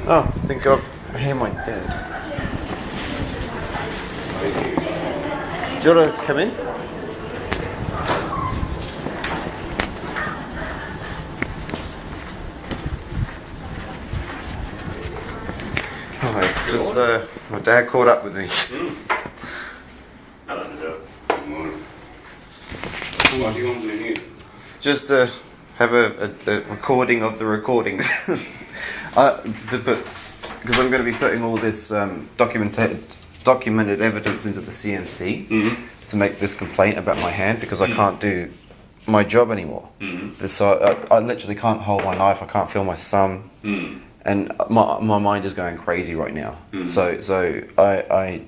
Oh, I think I hear my dad. Do you want to come in? Alright, just my dad caught up with me. I don't know. What do you want to do? Just to have a recording of the recordings. Because I'm going to be putting all this documented evidence into the CMC to make this complaint about my hand because I can't do my job anymore. So I literally can't hold my knife, I can't feel my thumb, and my mind is going crazy right now. So I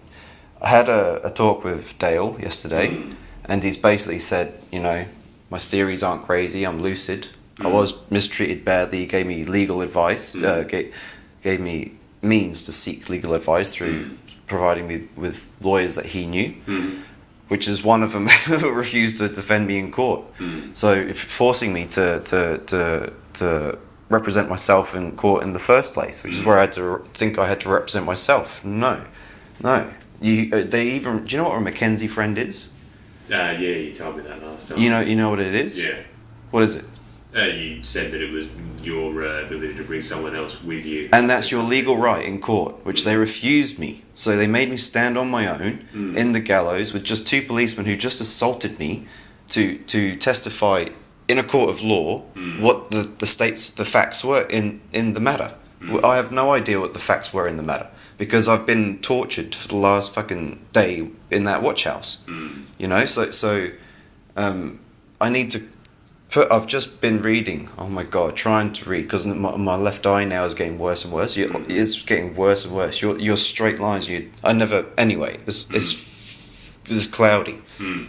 had a talk with Dale yesterday, and he's basically said, you know, my theories aren't crazy, I'm lucid. I was mistreated badly, he gave me legal advice, gave me means to seek legal advice through providing me with lawyers that he knew, which is one of them who refused to defend me in court. So if forcing me to represent myself in court in the first place, which is where I had to think I had to represent myself. No. They even, do you know what a Mackenzie friend is? Yeah, you told me that last time. You know what it is? Yeah. What is it? You said that it was your ability to bring someone else with you. And that's your legal right in court, which they refused me. So they made me stand on my own in the gallows with just two policemen who just assaulted me to testify in a court of law what the facts were in the matter. I have no idea what the facts were in the matter because I've been tortured for the last fucking day in that watch house. You know, so I need to I've just been reading. Oh my god, trying to read because my left eye now is getting worse and worse. It's getting worse and worse. Your straight lines. Anyway. It's cloudy.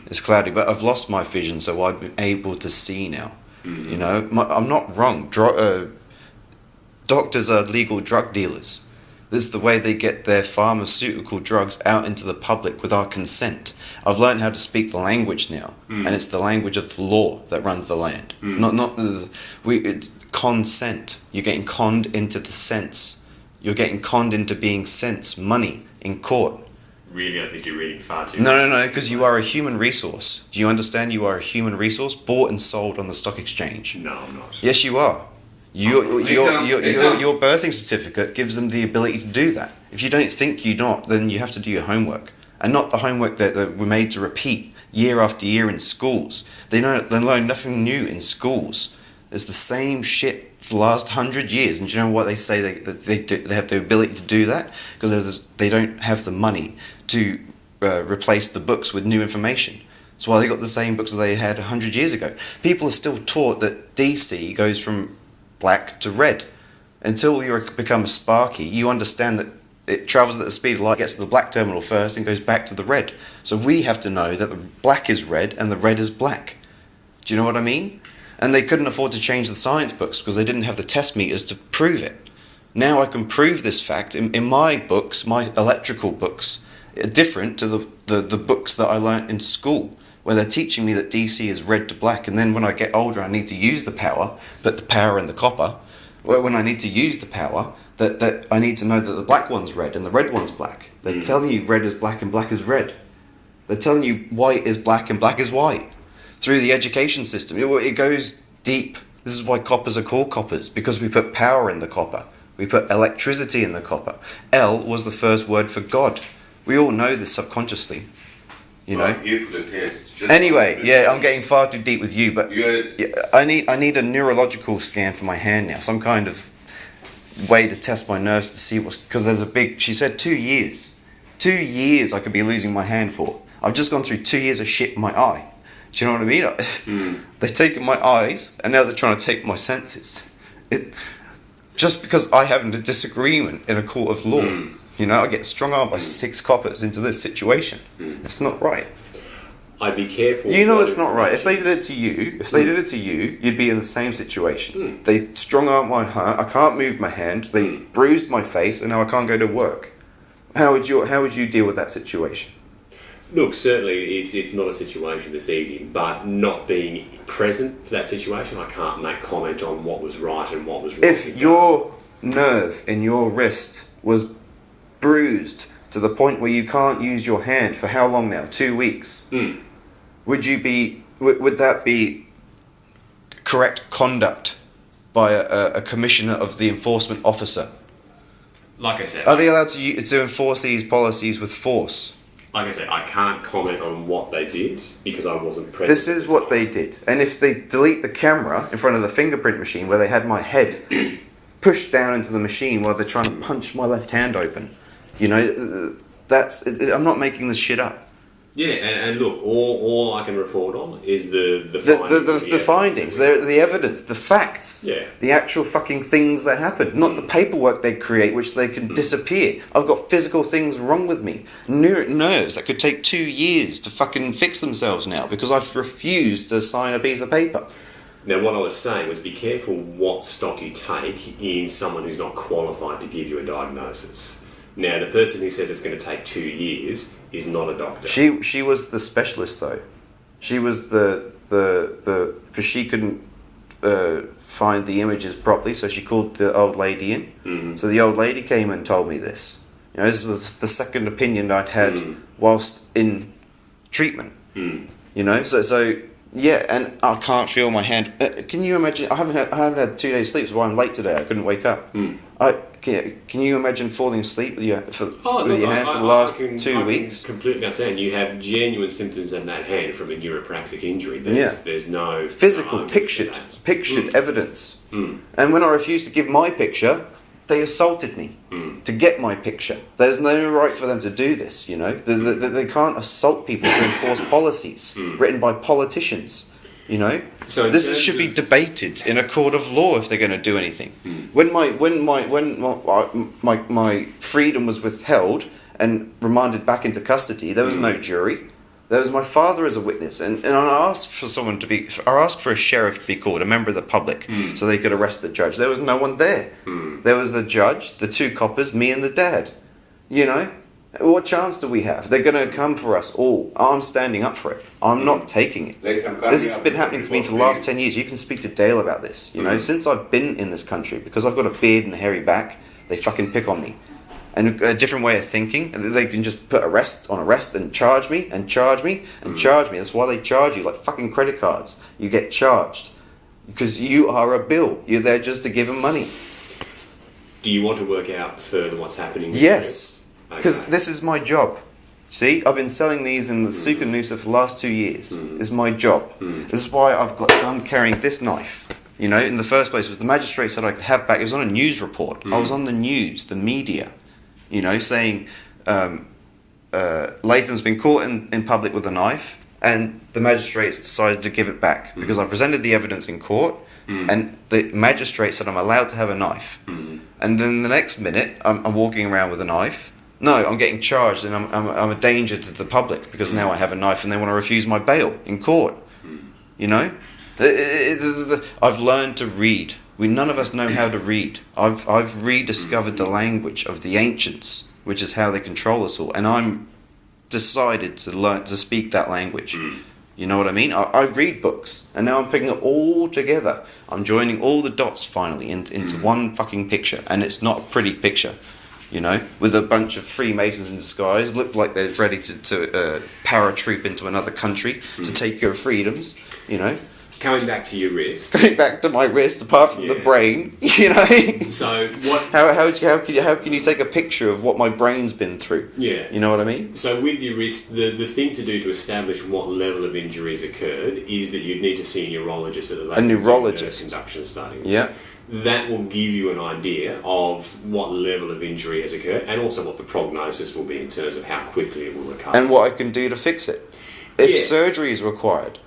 It's cloudy, but I've lost my vision, so I'm able to see now. You know, I'm not wrong. Doctors are legal drug dealers. This is the way they get their pharmaceutical drugs out into the public with our consent. I've learned how to speak the language now, and it's the language of the law that runs the land. It's consent. You're getting conned into the sense. You're getting conned into being sense, money in court. Really, I think you're reading far too No, because you are a human resource. Do you understand? You are a human resource bought and sold on the stock exchange. No, I'm not. Yes, you are. Your birthing certificate gives them the ability to do that. If you don't think you're not, then you have to do your homework. And not the homework that we're made to repeat year after year in schools. They learn nothing new in schools. It's the same shit for the last 100 years. And do you know what they say? They have the ability to do that? Because they don't have the money to replace the books with new information. That's why they got the same books that they had 100 years ago. People are still taught that DC goes from black to red. Until you become a Sparky, you understand that it travels at the speed of light, gets to the black terminal first and goes back to the red. So we have to know that the black is red and the red is black. Do you know what I mean? And they couldn't afford to change the science books because they didn't have the test meters to prove it. Now I can prove this fact in my books, my electrical books, different to the books that I learnt in school, where they're teaching me that DC is red to black, and then when I get older I need to use the power, put the power in the copper. When I need to use the power, that I need to know that the black one's red and the red one's black. They're telling you red is black and black is red. They're telling you white is black and black is white. Through the education system. It goes deep. This is why coppers are called coppers, because we put power in the copper. We put electricity in the copper. L was the first word for God. We all know this subconsciously. You know. Here for the test. Anyway, I'm getting far too deep with you, but I need a neurological scan for my hand now. Some kind of way to test my nerves to see because there's she said 2 years. 2 years I could be losing my hand for. I've just gone through 2 years of shit in my eye. Do you know what I mean? They've taken my eyes and now they're trying to take my senses. Just because I have a disagreement in a court of law. You know, I get strung-armed by 6 coppers into this situation. It's not right. I'd be careful. You know it's not right. If they did it to you, you'd be in the same situation. They strung-armed my hand. I can't move my hand. They bruised my face, and now I can't go to work. How would you deal with that situation? Look, certainly it's not a situation that's easy, but not being present for that situation, I can't make comment on what was right and what was wrong. If your nerve in your wrist was bruised to the point where you can't use your hand for how long now? 2 weeks. Would that be correct conduct by a commissioner of the enforcement officer? Like I said, Are they allowed to enforce these policies with force? like I said, I can't comment on what they did because I wasn't present. This is what they did. And if they delete the camera in front of the fingerprint machine where they had my head pushed down into the machine while they're trying to punch my left hand open, you know, I'm not making this shit up. Yeah, and look, all I can report on is the findings, the evidence, the facts, the actual fucking things that happened, not the paperwork they create, which they can disappear. I've got physical things wrong with me, nerves that could take 2 years to fucking fix themselves now because I've refused to sign a piece of paper. Now, what I was saying was be careful what stock you take in someone who's not qualified to give you a diagnosis. Now, the person who says it's going to take 2 years is not a doctor. She was the specialist, though. She was the because she couldn't find the images properly, so she called the old lady in. Mm-hmm. So the old lady came and told me this. You know, this was the second opinion I'd had whilst in treatment. You know, so yeah, and I can't feel my hand. Can you imagine? I haven't had 2 days sleep, so I'm late today. I couldn't wake up. Can you imagine falling asleep with your hand for the last 2 weeks? I completely understand. You have genuine symptoms in that hand from a neuropraxic injury. There's no physical pictured evidence. And when I refused to give my picture, they assaulted me to get my picture. There's no right for them to do this. You know, they can't assault people to enforce policies written by politicians. You know, so this should be debated in a court of law if they're going to do anything. When my freedom was withheld and remanded back into custody, there was no jury. There was my father as a witness, and I asked for a sheriff to be called, a member of the public, so they could arrest the judge. There was no one there. There was the judge, the two coppers, me and the dad. You know, what chance do we have? They're going to come for us all. I'm standing up for it. I'm not taking it. This has been happening to me for the last 10 years. You can speak to Dale about this. You know, since I've been in this country, because I've got a beard and a hairy back, they fucking pick on me. And a different way of thinking, they can just put arrest and charge me and charge me and charge me. That's why they charge you like fucking credit cards. You get charged because you are a bill. You're there just to give them money. Do you want to work out further what's happening? Yes, because this is my job. See, I've been selling these in the Souk and Noosa for the last 2 years. It's my job. This is why I'm carrying this knife. You know, in the first place, was the magistrate said I could have back. It was on a news report. I was on the news, the media. You know, saying Latham's been caught in public with a knife, and the magistrates decided to give it back because I presented the evidence in court, and the magistrate said I'm allowed to have a knife. And then the next minute, I'm walking around with a knife. No, I'm getting charged, and I'm a danger to the public because now I have a knife, and they want to refuse my bail in court. You know, I've learned to read. None of us know how to read. I've rediscovered the language of the ancients, which is how they control us all, and I'm decided to learn to speak that language. You know what I mean? I read books, and now I'm picking it all together. I'm joining all the dots finally into one fucking picture, and it's not a pretty picture. You know, with a bunch of Freemasons in disguise, look like they're ready to paratroop into another country to take your freedoms. You know. Coming back to your wrist. Coming back to my wrist, apart from the brain, you know. So what? How can you take a picture of what my brain's been through? Yeah. You know what I mean? So with your wrist, the thing to do to establish what level of injuries occurred is that you'd need to see a neurologist at the a neurologist. Conduction studies. Yeah. That will give you an idea of what level of injury has occurred, and also what the prognosis will be in terms of how quickly it will recover. And what I can do to fix it, if surgery is required.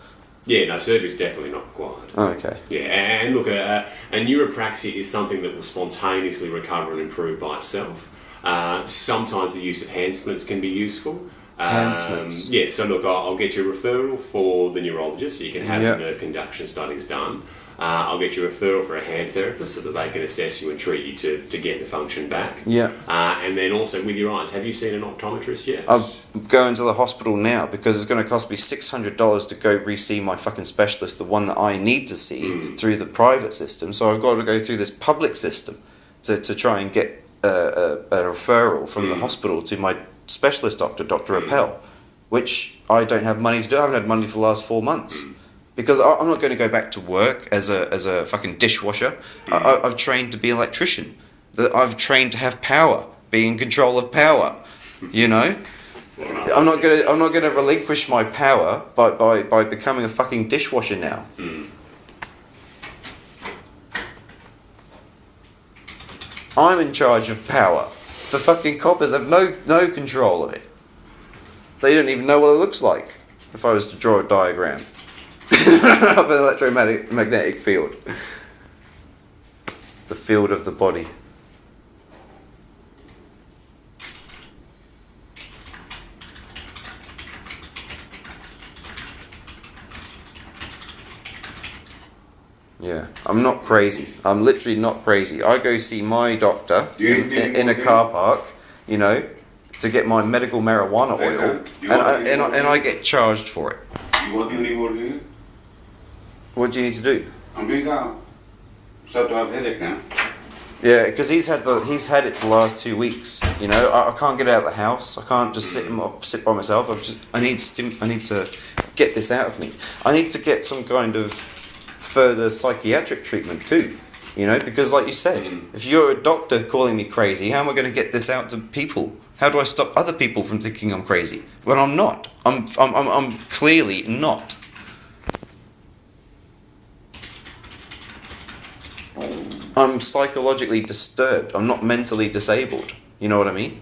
Yeah, no, surgery is definitely not required. Oh, okay. Yeah, and look, a neuropraxia is something that will spontaneously recover and improve by itself. Sometimes the use of hand splints can be useful. Hand splints? Yeah, so look, I'll get you a referral for the neurologist so you can have the conduction studies done. I'll get you a referral for a hand therapist so that they can assess you and treat you to get the function back. Yeah. And then also with your eyes, have you seen an optometrist yet? I'm going to the hospital now because it's going to cost me $600 to go re-see my fucking specialist, the one that I need to see through the private system. So I've got to go through this public system to try and get a referral from the hospital to my specialist doctor, Dr. Appel, which I don't have money to do. I haven't had money for the last 4 months. Because I'm not going to go back to work as a fucking dishwasher. I've trained to be an electrician. I've trained to have power, be in control of power. You know, I'm not gonna relinquish my power by becoming a fucking dishwasher now. I'm in charge of power. The fucking coppers have no control of it. They don't even know what it looks like. If I was to draw a diagram of an electromagnetic field, the field of the body. Yeah, I'm not crazy. I'm literally not crazy. I go see my doctor in a car park, you know, to get my medical marijuana oil, and I get charged for it. You want any more here? What do you need to do? I'm doing that. Start to have headache now. Yeah, because he's had it for the last 2 weeks. You know, I can't get out of the house. I can't just sit by myself. I need to get this out of me. I need to get some kind of further psychiatric treatment too. You know, because like you said, if you're a doctor calling me crazy, how am I going to get this out to people? How do I stop other people from thinking I'm crazy? Well, I'm not. I'm clearly not. I'm psychologically disturbed. I'm not mentally disabled. You know what I mean?